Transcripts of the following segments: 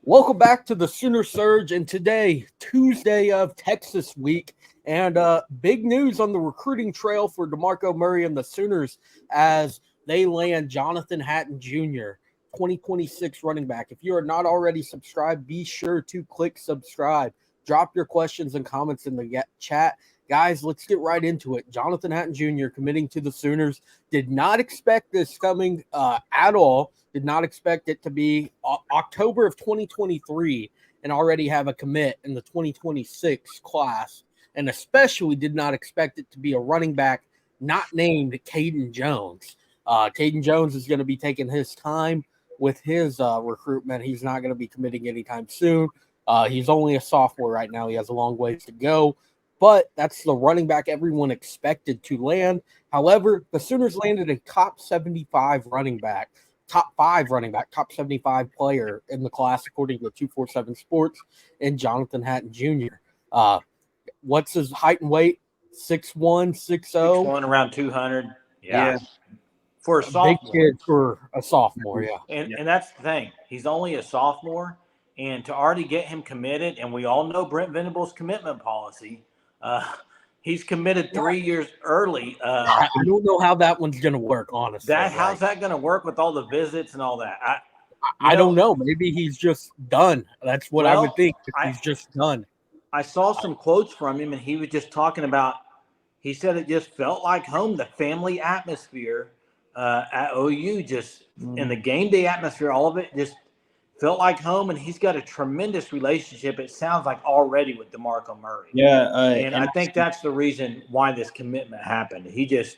Welcome back to the Sooner Surge, and today, Tuesday of Texas week, and big news on the recruiting trail for DeMarco Murray and the Sooners as they land Jonathan Hatton Jr., 2026 running back. If you are not already subscribed, be sure to click subscribe. Drop your questions and comments in the chat. Guys, let's get right into it. Jonathan Hatton Jr. committing to the Sooners. Did not expect this coming at all. Did not expect it to be October of 2023 and already have a commit in the 2026 class. And especially did not expect it to be a running back not named Caden Jones. Caden Jones is going to be taking his time with his recruitment. He's not going to be committing anytime soon. He's only a sophomore right now. He has a long ways to go. But that's the running back everyone expected to land. However, the Sooners landed a top 75 running back, top 5 running back, top 75 player in the class, according to 247 Sports, and Jonathan Hatton Jr. What's his height and weight? 6'1", 6'0"? 6'1", around 200. Yeah. For a sophomore. Big kid for a sophomore, yeah. And that's the thing. He's only a sophomore, and to already get him committed, and we all know Brent Venables' commitment policy, he's committed 3 years early. I don't know how that one's going to work, honestly. How's that going to work with all the visits and all that? I don't know. Maybe he's just done. That's what I would think. He's just done. I saw some quotes from him, and he was just talking about, he said it just felt like home, the family atmosphere at OU, just in the game day atmosphere, all of it just felt like home, and he's got a tremendous relationship, it sounds like, already with DeMarco Murray. Yeah. And I think that's the reason why this commitment happened. He just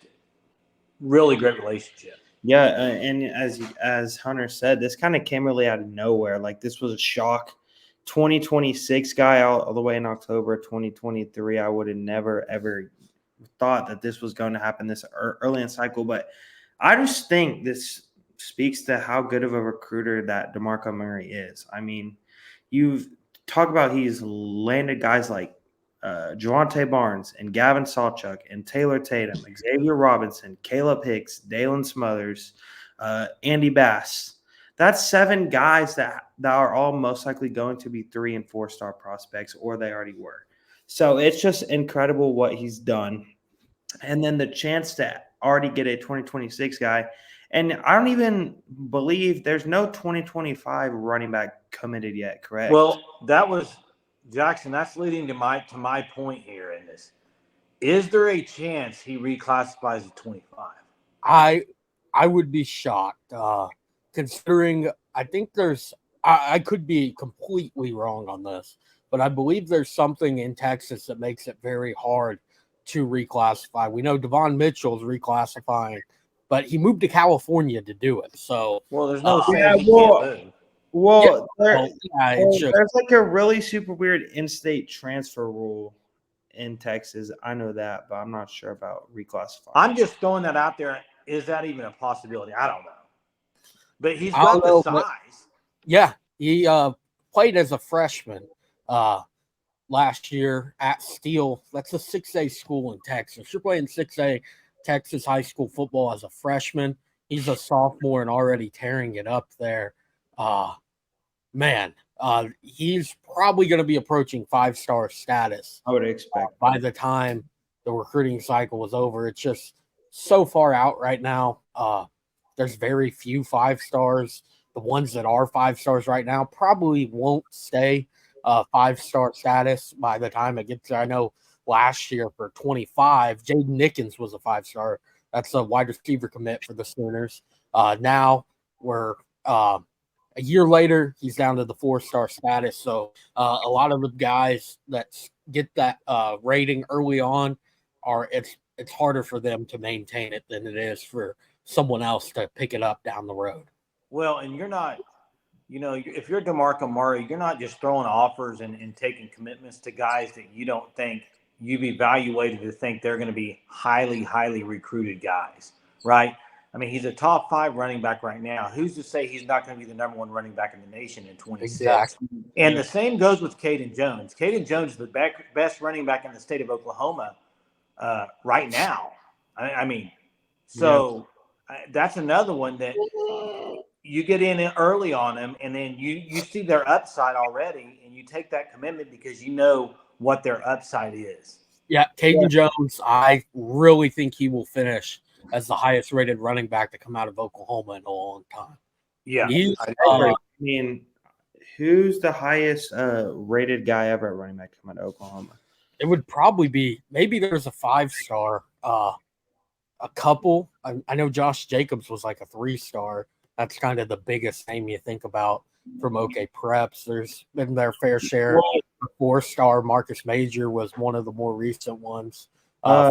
really great relationship. Yeah, and as Hunter said, this kind of came really out of nowhere. Like, this was a shock. 2026 guy all the way in October 2023. I would have never, ever thought that this was going to happen this early in the cycle. But I just think this speaks to how good of a recruiter that DeMarco Murray is. I mean, you've talked about he's landed guys like Javonte Barnes and Gavin Sawchuk and Taylor Tatum, Xavier Robinson, Caleb Hicks, Dalen Smothers, Andy Bass. That's 7 guys that are all most likely going to be 3- and 4-star prospects, or they already were. So it's just incredible what he's done. And then the chance to already get a 2026 guy. And I don't even believe there's no 2025 running back committed yet, correct? Well, that was Jackson. That's leading to my point here in this. Is there a chance he reclassifies at 25? I would be shocked, considering I think there's I could be completely wrong on this, but I believe there's something in Texas that makes it very hard to reclassify. We know Devon Mitchell's reclassifying, but he moved to California to do it. So, there's no saying he can't move. There's like a really super weird in-state transfer rule in Texas. I know that, but I'm not sure about reclassifying. I'm just throwing that out there. Is that even a possibility? I don't know. But he's got the size. Yeah, he played as a freshman last year at Steele. That's a 6A school in Texas. You're playing 6A Texas high school football as a freshman. He's a sophomore and already tearing it up there. He's probably going to be approaching 5-star status. I would expect by the time the recruiting cycle is over. It's just so far out right now. There's very few 5-stars. The ones that are 5-stars right now probably won't stay 5-star status by the time it gets there. I know last year for 25, Jaden Nickens was a 5-star. That's a wide receiver commit for the Sooners. Now we're a year later, he's down to the 4-star status. So a lot of the guys that get that rating early on it's harder for them to maintain it than it is for someone else to pick it up down the road. Well, and you're not, if you're DeMarco Murray, you're not just throwing offers and taking commitments to guys that you don't think you've evaluated to think they're going to be highly, highly recruited guys, right? I mean, he's a top 5 running back right now. Who's to say he's not going to be the number 1 running back in the nation in 26? Exactly. And the same goes with Caden Jones. Caden Jones is the best running back in the state of Oklahoma right now. I mean, so that's another one that you get in early on them, and then you see their upside already, and you take that commitment because you know what their upside is. Yeah, Caden Jones, I really think he will finish as the highest rated running back to come out of Oklahoma in a long time. Yeah, He's I I mean, who's the highest rated guy ever at running back coming to Oklahoma? it would probably be maybe there's a 5-star, a couple. I know Josh Jacobs was like a 3-star. That's kind of the biggest name you think about from OK Preps. There's been their fair share. 4-star Marcus Major was one of the more recent ones. A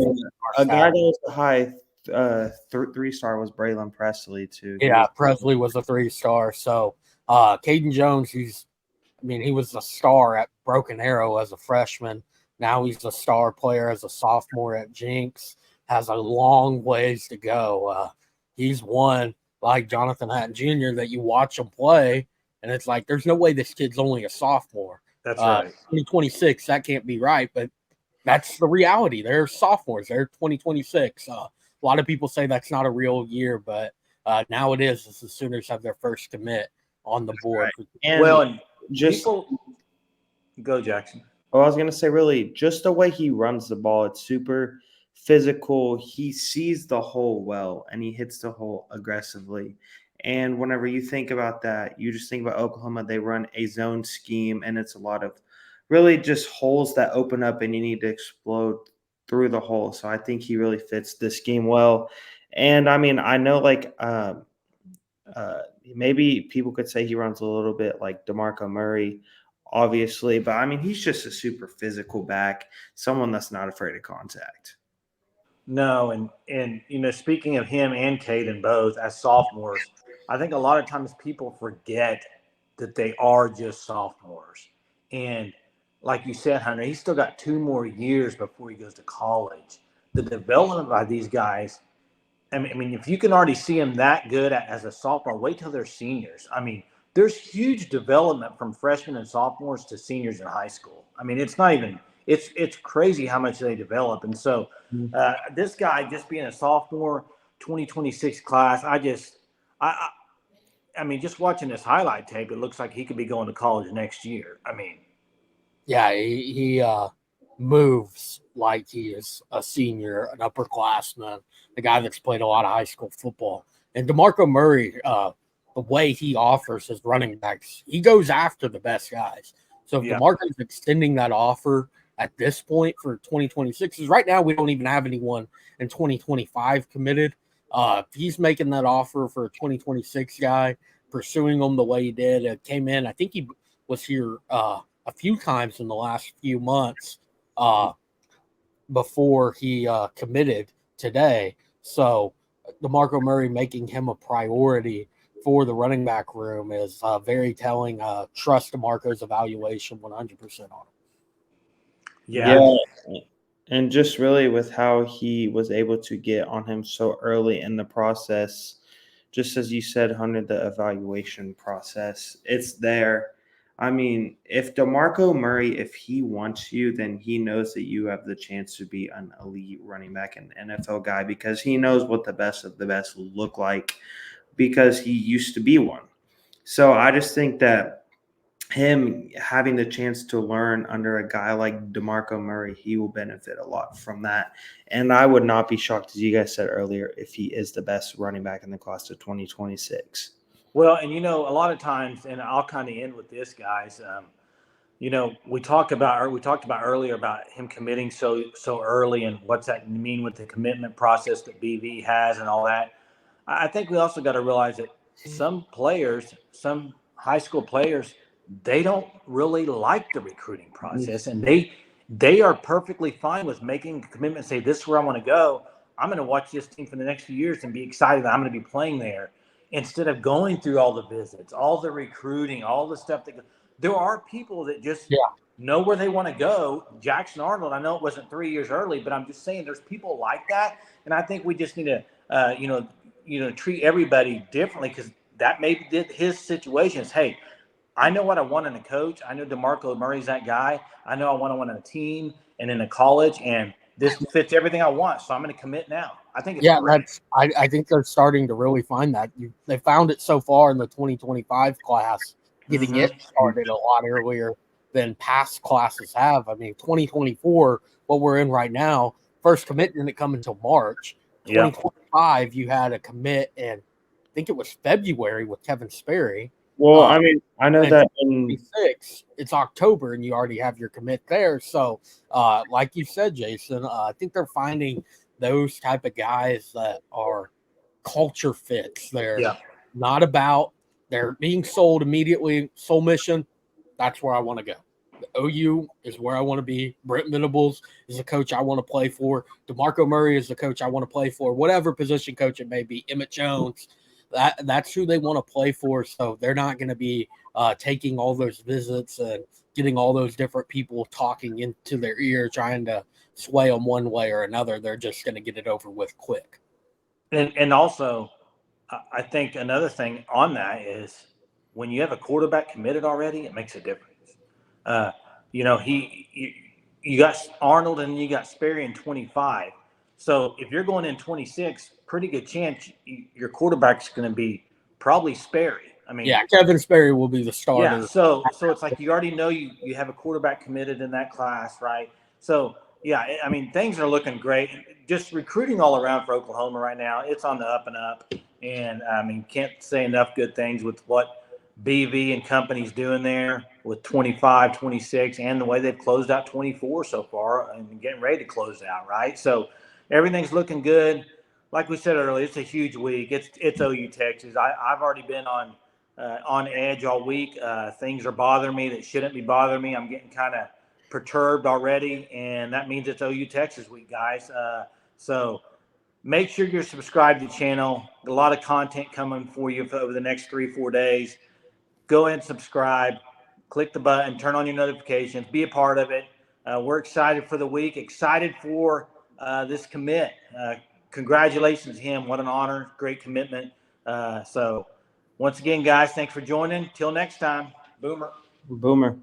guy that was the high 3-star was Braylon Presley too. Presley was a 3-star. So Caden Jones, he was a star at Broken Arrow as a freshman. Now he's a star player as a sophomore at Jinx. Has a long ways to go. He's one like Jonathan Hatton Jr. that you watch him play, and it's like there's no way this kid's only a sophomore. That's right. 2026, that can't be right, but that's the reality. They're sophomores. They're 2026. A lot of people say that's not a real year, but now it is as the Sooners have their first commit on the board. Right. And go, Jackson. Well, I was going to say, really, just the way he runs the ball, it's super physical. He sees the hole well, and he hits the hole aggressively. And whenever you think about that, you just think about Oklahoma. They run a zone scheme, and it's a lot of really just holes that open up, and you need to explode through the hole. So I think he really fits this scheme well. And, I mean, I know, maybe people could say he runs a little bit like DeMarco Murray, obviously, but I mean, he's just a super physical back, someone that's not afraid of contact. No, and speaking of him and Caden both as sophomores, I think a lot of times people forget that they are just sophomores. And like you said, Hunter, he's still got 2 more years before he goes to college. The development by these guys, I mean, if you can already see him that good as a sophomore, wait till they're seniors. I mean, there's huge development from freshmen and sophomores to seniors in high school. I mean, it's not even it's crazy how much they develop. And so this guy just being a sophomore, 2026 class, I mean, just watching this highlight tape, it looks like he could be going to college next year. I mean, yeah, he moves like he is a senior, an upperclassman, the guy that's played a lot of high school football. And DeMarco Murray, the way he offers his running backs, he goes after the best guys. So if DeMarco's extending that offer at this point for 2026, because right now we don't even have anyone in 2025 committed. If he's making that offer for a 2026 guy, pursuing him the way he did, it came in. I think he was here a few times in the last few months before he committed today. So DeMarco Murray making him a priority for the running back room is very telling. Trust DeMarco's evaluation 100% on him. Yeah. And just really with how he was able to get on him so early in the process, just as you said, Hunter, the evaluation process, it's there. I mean, if DeMarco Murray, if he wants you, then he knows that you have the chance to be an elite running back and NFL guy because he knows what the best of the best look like because he used to be one. So I just think that him having the chance to learn under a guy like DeMarco Murray, he will benefit a lot from that. And I would not be shocked, as you guys said earlier, if he is the best running back in the class of 2026. Well, and a lot of times, and I'll kind of end with this, guys. We talked about earlier about him committing so early, and what's that mean with the commitment process that BV has and all that. I think we also got to realize that some players, some high school players, they don't really like the recruiting process, and they are perfectly fine with making a commitment, say, this is where I want to go. I'm going to watch this team for the next few years and be excited that I'm going to be playing there, instead of going through all the visits, all the recruiting, all the stuff there are people that just know where they want to go. Jackson Arnold, I know it wasn't 3 years early, but I'm just saying there's people like that, and I think we just need to treat everybody differently, because that may be his situation is, hey, I know what I want in a coach. I know DeMarco Murray's that guy. I know I want to win a team and in a college, and this fits everything I want, so I'm going to commit now. I think it's Yeah, great. I think they're starting to really find that. They found it so far in the 2025 class, getting Mhm. it started a lot earlier than past classes have. I mean, 2024, what we're in right now, first commit didn't come until March. Yeah. 2025, you had a commit in, I think it was February with Kevin Sperry. Well, I mean, I know And that in 26, it's October, and you already have your commit there. So, like you said, Jason, I think they're finding those type of guys that are culture fits. They're Yeah. not about they're being sold immediately. Soul mission, that's where I want to go. The OU is where I want to be. Brent Venables is the coach I want to play for. DeMarco Murray is the coach I want to play for. Whatever position coach it may be. Emmett Jones, that's who they want to play for. So they're not going to be taking all those visits and getting all those different people talking into their ear, trying to sway them one way or another. They're just going to get it over with quick. And also, I think another thing on that is when you have a quarterback committed already, it makes a difference. Uh, you know, you got Arnold and you got Sperry in 25. So if you're going in 26, pretty good chance your quarterback's going to be probably Sperry. I mean, Yeah, Kevin Sperry will be the yeah. starter. So it's like you already know you have a quarterback committed in that class, right? So yeah, I mean things are looking great. Just recruiting all around for Oklahoma right now, it's on the up and up. And I mean, can't say enough good things with what BV and company's doing there with 25, 26, and the way they've closed out 24 so far and getting ready to close out, right? So everything's looking good. Like we said earlier, it's a huge week. It's OU Texas. I've already been on edge all week. Things are bothering me that shouldn't be bothering me. I'm getting kind of perturbed already, and that means it's OU Texas week, guys. So make sure you're subscribed to the channel. A lot of content coming for you over the next 3-4 days. Go ahead and subscribe. Click the button. Turn on your notifications. Be a part of it. We're excited for the week. Excited for this commit. Congratulations to him. What an honor. Great commitment. So once again, guys, thanks for joining. Till next time. Boomer. Boomer.